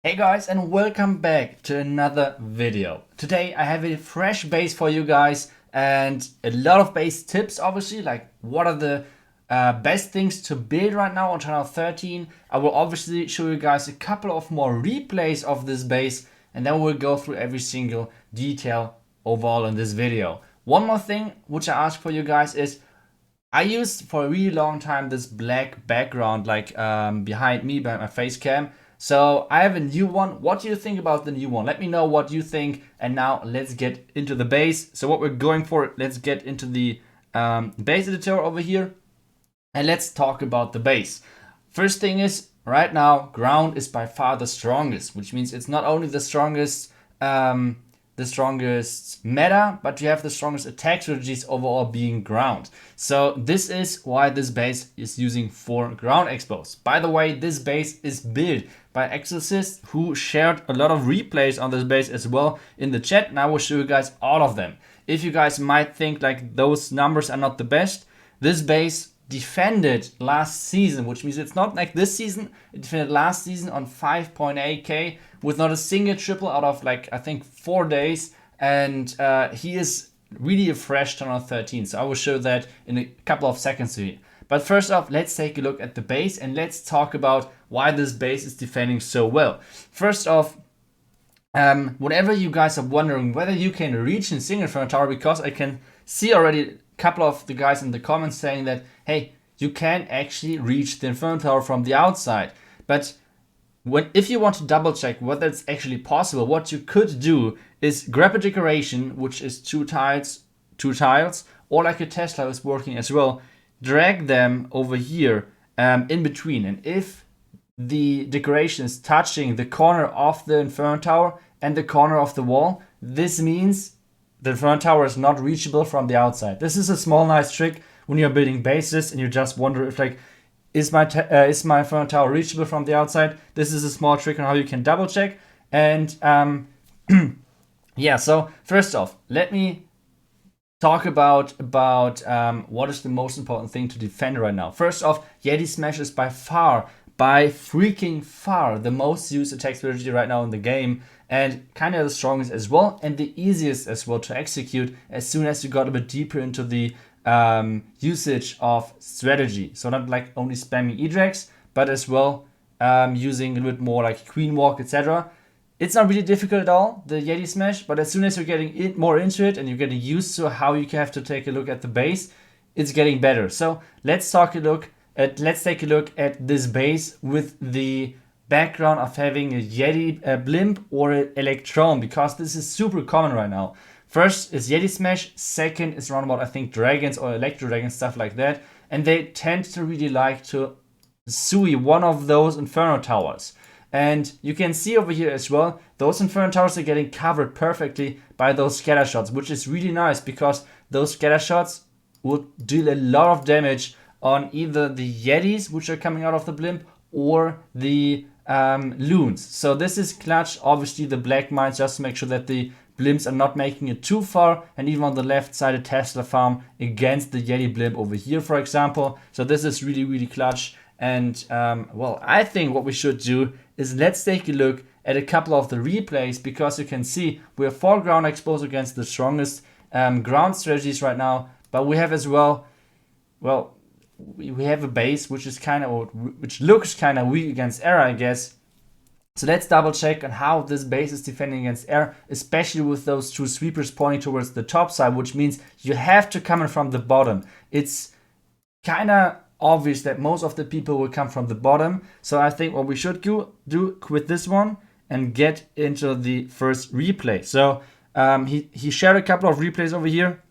Hey guys, and welcome back to another video. Today I have a fresh base for you guys and a lot of base tips, obviously, like what are the best things to build right now on channel 13. I will obviously show you guys a couple of more replays of this base, and then we'll go through every single detail overall in this video. One more thing which I asked for you guys is, I used for a really long time this black background like behind me, behind my face cam. So I have a new one. What do you think about the new one? Let me know what you think. And now let's get into the base. So what we're going for, let's get into the base editor over here. And let's talk about the base. First thing is, right now, ground is by far the strongest, which means it's not only the strongest meta, but you have the strongest attack strategies overall being ground. So this is why this base is using 4 ground expos. By the way, this base is built by Exorcist, who shared a lot of replays on this base as well in the chat, and I will show you guys all of them. If you guys might think like those numbers are not the best, this base defended last season, which means it's not like this season, it defended last season on 5.8k with not a single triple out of like I think 4 days, and he is really a fresh channel 13, so I will show that in a couple of seconds here. But first off, let's take a look at the base and let's talk about why this base is defending so well. First off, whenever you guys are wondering whether you can reach in single front tower, because I can see already a couple of the guys in the comments saying that, hey, you can actually reach the Inferno Tower from the outside. But if you want to double check whether it's actually possible, what you could do is grab a decoration, which is two tiles, or like a Tesla is working as well, drag them over here in between. And if the decoration is touching the corner of the Inferno Tower and the corner of the wall, this means the Inferno Tower is not reachable from the outside. This is a small nice trick when you're building bases and you just wonder if like, is my Inferno Tower reachable from the outside? This is a small trick on how you can double check. And yeah, so first off, let me talk about what is the most important thing to defend right now. First off, Yeti Smash is by freaking far the most used attack strategy right now in the game, and kind of the strongest as well, and the easiest as well to execute as soon as you got a bit deeper into the usage of strategy. So not like only spamming E-Drags, but as well using a little bit more like Queen Walk, etc. It's not really difficult at all, the Yeti Smash, but as soon as you're getting more into it and you're getting used to how you have to take a look at the base, it's getting better. So let's take a look at this base with the background of having a Yeti blimp or an Electron, because this is super common right now. First is Yeti Smash, second is around about I think dragons or Electro dragons, stuff like that, and they tend to really like to sui one of those Inferno Towers. And you can see over here as well, those Inferno Towers are getting covered perfectly by those scatter shots, which is really nice because those scatter shots will deal a lot of damage on either the Yetis, which are coming out of the blimp, or the loons. So this is clutch. Obviously the black mines, just to make sure that the blimps are not making it too far, and even on the left side a Tesla farm against the Yeti blimp over here, for example. So this is really, really clutch. And well, I think what we should do is let's take a look at a couple of the replays, because you can see we have 4 ground expos against the strongest ground strategies right now, but we have as well, we have a base which looks kind of weak against air, I guess. So let's double check on how this base is defending against air, especially with those 2 sweepers pointing towards the top side, which means you have to come in from the bottom. It's kind of obvious that most of the people will come from the bottom. So I think what we should do quit this one and get into the first replay. So he shared a couple of replays over here.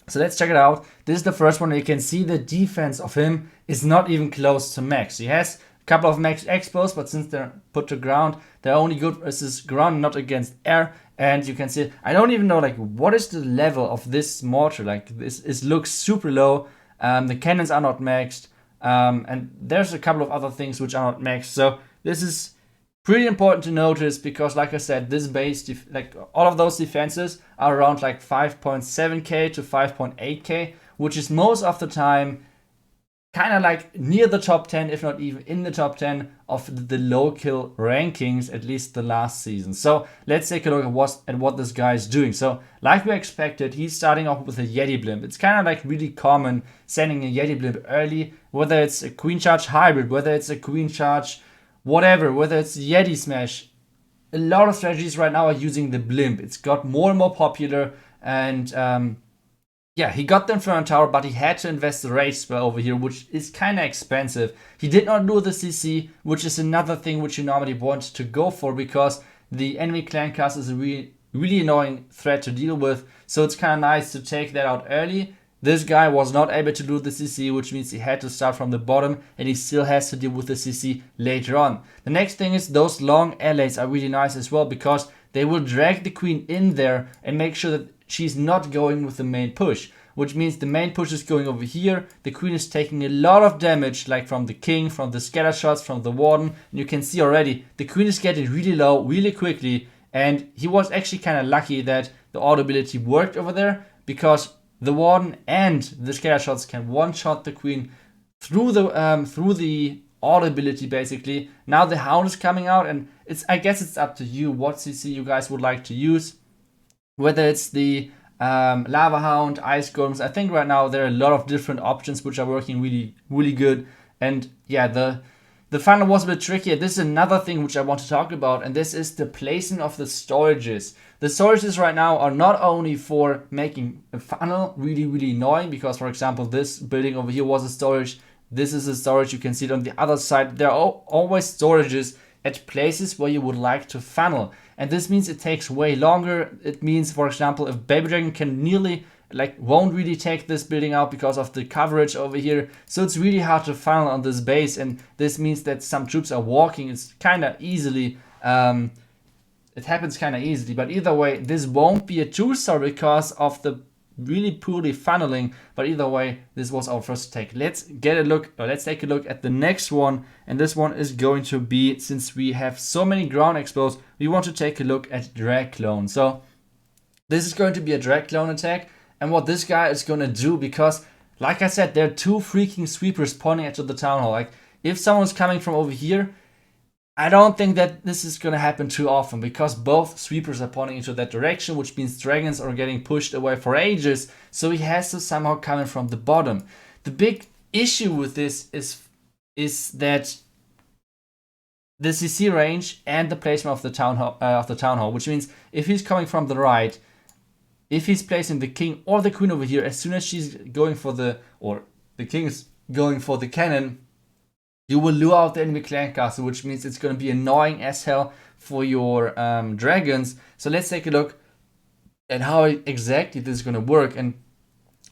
So let's check it out. This is the first one. You can see the defense of him is not even close to max. He has a couple of max expos, but since they're put to ground, they're only good versus ground, not against air. And you can see, I don't even know like what is the level of this mortar. Like this looks super low. The cannons are not maxed, and there's a couple of other things which are not maxed. So this is pretty important to notice, because like I said, this base, like all of those defenses are around like 5.7k to 5.8k, which is most of the time kind of like near the top 10, if not even in the top 10 of the low kill rankings, at least the last season. So let's take a look at what this guy is doing. So like we expected, he's starting off with a Yeti blimp. It's kind of like really common sending a Yeti blimp early, whether it's a Queen Charge hybrid, whether it's a Queen Charge whatever, whether it's Yeti smash. A lot of strategies right now are using the blimp. It's got more and more popular, and yeah, he got the Inferno Tower, but he had to invest the Rage Spell over here, which is kind of expensive. He did not do the CC, which is another thing which you normally want to go for, because the enemy clan cast is a really annoying threat to deal with. So it's kind of nice to take that out early. This guy was not able to do the CC, which means he had to start from the bottom, and he still has to deal with the CC later on. The next thing is those long allies are really nice as well, because they will drag the queen in there and make sure that she's not going with the main push, which means the main push is going over here. The queen is taking a lot of damage, like from the king, from the scatter shots, from the warden. And you can see already the queen is getting really low really quickly, and he was actually kind of lucky that the auto ability worked over there, because the warden and the scatter shots can one-shot the queen through the auto ability basically. Now the hound is coming out, and I guess it's up to you what CC you guys would like to use. Whether it's the lava hound, ice golems. I think right now there are a lot of different options which are working really good. And yeah, the funnel was a bit trickier. This is another thing which I want to talk about, and this is the placement of the storages. The storages right now are not only for making a funnel really annoying, because for example this building over here was a storage, this is a storage, you can see it on the other side. There are always storages at places where you would like to funnel, and this means it takes way longer. It means, for example, if Baby Dragon can nearly won't really take this building out because of the coverage over here, so it's really hard to funnel on this base, and this means that some troops are walking. It's kind of easily it happens kind of easily, but either way this won't be a 2-star because of the really poorly funneling. But either way, this was our first take. Let's take a look at the next one, and this one is going to be, since we have so many ground expos, we want to take a look at drag clone. So this is going to be a drag clone attack, and what this guy is going to do, because like I said, there are 2 freaking sweepers pointing at the town hall. Like if someone's coming from over here, I don't think that this is going to happen too often, because both sweepers are pointing into that direction, which means dragons are getting pushed away for ages, so he has to somehow come in from the bottom. The big issue with this is that the CC range and the placement of the town hall, which means if he's coming from the right, if he's placing the king or the queen over here, as soon as she's going for the king is going for the cannon, you will lure out the enemy clan castle, which means it's going to be annoying as hell for your dragons. So let's take a look at how exactly this is going to work. And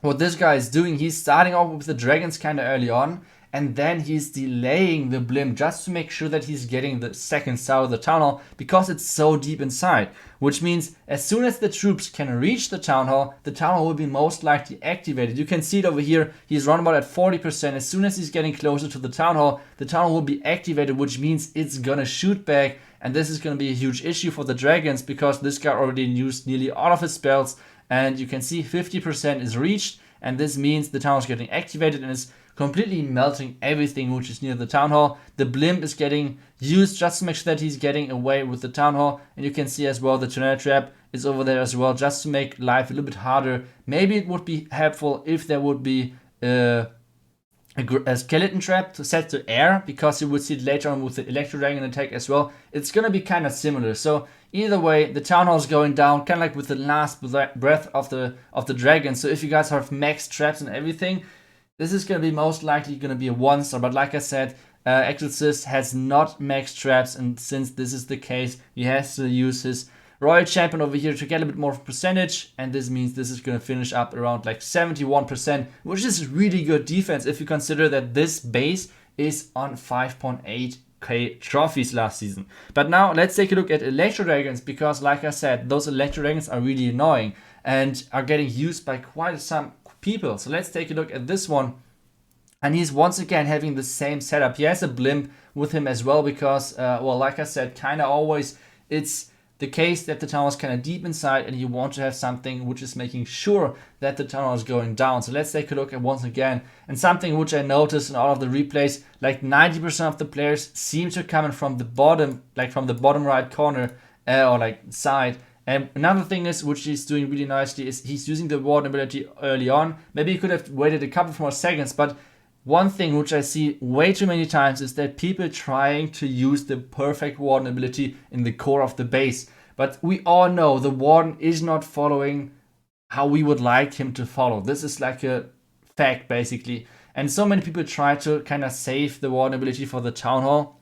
what this guy is doing, he's starting off with the dragons kind of early on, and then he's delaying the blimp just to make sure that he's getting the second star of the town hall, because it's so deep inside. Which means as soon as the troops can reach the town hall will be most likely activated. You can see it over here, he's run about at 40%. As soon as he's getting closer to the town hall will be activated, which means it's gonna shoot back. And this is gonna be a huge issue for the dragons, because this guy already used nearly all of his spells. And you can see 50% is reached, and this means the town hall is getting activated and is completely melting everything which is near the town hall. The blimp is getting used just to make sure that he's getting away with the town hall, and you can see as well the tornado trap is over there as well, just to make life a little bit harder. Maybe it would be helpful if there would be a skeleton trap to set to air, because you would see it later on with the Electro Dragon attack as well. It's gonna be kind of similar. So either way, the town hall is going down, kind of like with the last breath of the dragon. So if you guys have max traps and everything, this is going to be most likely going to be a 1-star, but like I said, Exorcist has not max traps, and since this is the case, he has to use his Royal Champion over here to get a bit more percentage, and this means this is going to finish up around like 71%, which is really good defense if you consider that this base is on 5.8k trophies last season. But now let's take a look at Electro Dragons, because like I said, those Electro Dragons are really annoying and are getting used by quite some people. So let's take a look at this one, and he's once again having the same setup. He has a blimp with him as well, because well, like I said, kind of always it's the case that the tunnel is kind of deep inside and you want to have something which is making sure that the tunnel is going down. So let's take a look at once again. And something which I noticed in all of the replays, like 90% of the players seem to come in from the bottom, like from the bottom right corner or like side. And another thing is, which he's doing really nicely, is he's using the warden ability early on. Maybe he could have waited a couple more seconds, but one thing which I see way too many times is that people trying to use the perfect warden ability in the core of the base. But we all know the warden is not following how we would like him to follow. This is like a fact basically. And so many people try to kind of save the warden ability for the town hall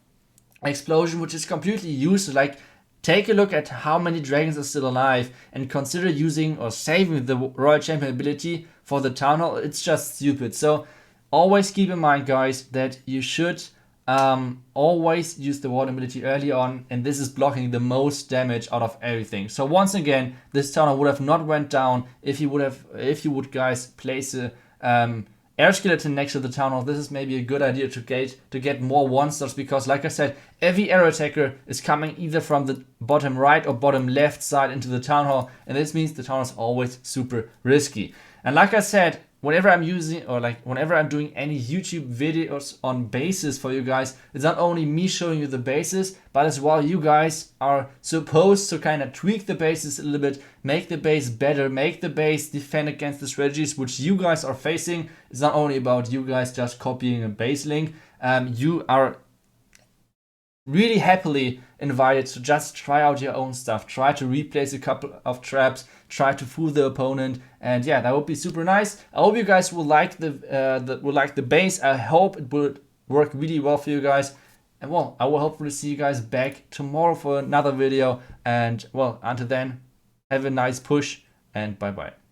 explosion, which is completely useless. Like, take a look at how many dragons are still alive and consider using or saving the Royal Champion ability for the town hall. It's just stupid. So always keep in mind, guys, that you should always use the warden ability early on, and this is blocking the most damage out of everything. So once again, this tower would have not went down if you would guys place a air skeleton next to the town hall. This is maybe a good idea to get more 1-stars, because like I said, every air attacker is coming either from the bottom right or bottom left side into the town hall, and this means the town hall is always super risky. And like I said, whenever I'm using, or like whenever I'm doing any YouTube videos on bases for you guys, it's not only me showing you the bases, but as well you guys are supposed to kind of tweak the bases a little bit, make the base better, make the base defend against the strategies which you guys are facing. It's not only about you guys just copying a base link. You are really happily invited to just try out your own stuff, try to replace a couple of traps, try to fool the opponent, and yeah, that would be super nice. I hope you guys will like the base. I hope it will work really well for you guys, and well, I will hopefully see you guys back tomorrow for another video, and well, until then, have a nice push and bye bye.